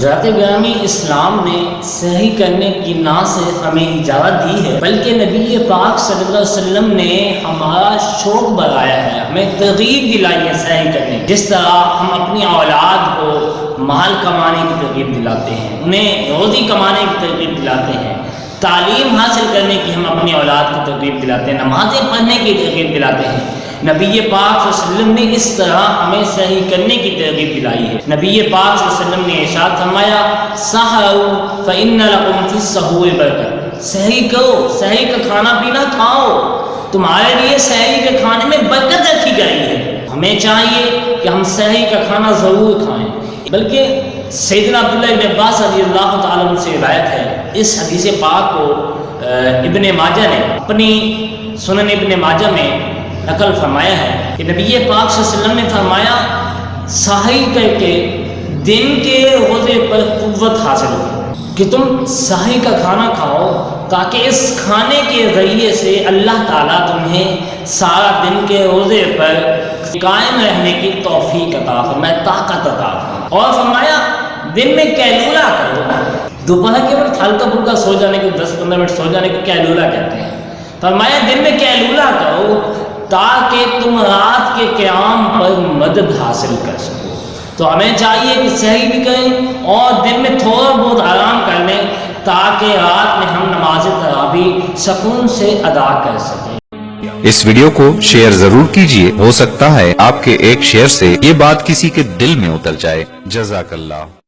ذات گرامی اسلام نے سہری کرنے کی نہ صرف ہمیں اجازت دی ہے بلکہ نبی پاک صلی اللہ علیہ وسلم نے ہمارا شوق بڑھایا ہے، ہمیں ترغیب دلائی ہے سہری کرنے کی۔ جس طرح ہم اپنی اولاد کو مال کمانے کی ترغیب دلاتے ہیں، انہیں روزی کمانے کی ترغیب دلاتے ہیں، تعلیم حاصل کرنے کی ہم اپنی اولاد کو ترغیب دلاتے ہیں، نمازیں پڑھنے کی ترغیب دلاتے ہیں، نبی پاک صلی اللہ علیہ وسلم نے اس طرح ہمیں سہری کرنے کی ترغیب دلائی ہے۔ نبی پاک صلی اللہ علیہ وسلم نے ارشاد فرمایا سحروا فإن لكم في السحور برکت، سحری کرو، سحری کا کھانا پینا کھاؤ، تمہارے لیے سحری کے کھانے میں برکت رکھی گئی ہے۔ ہمیں چاہیے کہ ہم سحری کا کھانا ضرور کھائیں، بلکہ سیدنا عبداللہ ابن عباس رضی اللہ تعالیٰ عنہ سے روایت ہے، اس حدیث پاک کو ابن ماجہ نے اپنی سنن ابن ماجہ میں نقل فرمایا ہے کہ نبی پاک صلی اللہ علیہ وسلم نے فرمایا سحری کر کے دن کے روزے پر قوت حاصل ہو، کہ تم سحری کا کھانا کھاؤ تاکہ اس کھانے کے ذریعے سے اللہ تعالیٰ تمہیں سارا دن کے روزے پر قائم رہنے کی توفیق عطا فرمائے، طاقت عطا فرمائے۔ اور فرمایا دن میں کیلولا کرو، دوپہر کے وقت ہلکا پھلکا سو جانے کو 10-15 منٹ سو جانے کو کیلولا کہتے ہیں۔ فرمایا دن میں کیلولا کرو تاکہ تم رات کے قیام پر مدد حاصل کر سکو۔ تو ہمیں چاہیے کہ سحری بھی کریں اور دن میں تھوڑا بہت آرام کر لیں تاکہ رات میں ہم نماز تراویح سکون سے ادا کر سکیں۔ اس ویڈیو کو شیئر ضرور کیجئے، ہو سکتا ہے آپ کے ایک شیئر سے یہ بات کسی کے دل میں اتر جائے۔ جزاک اللہ۔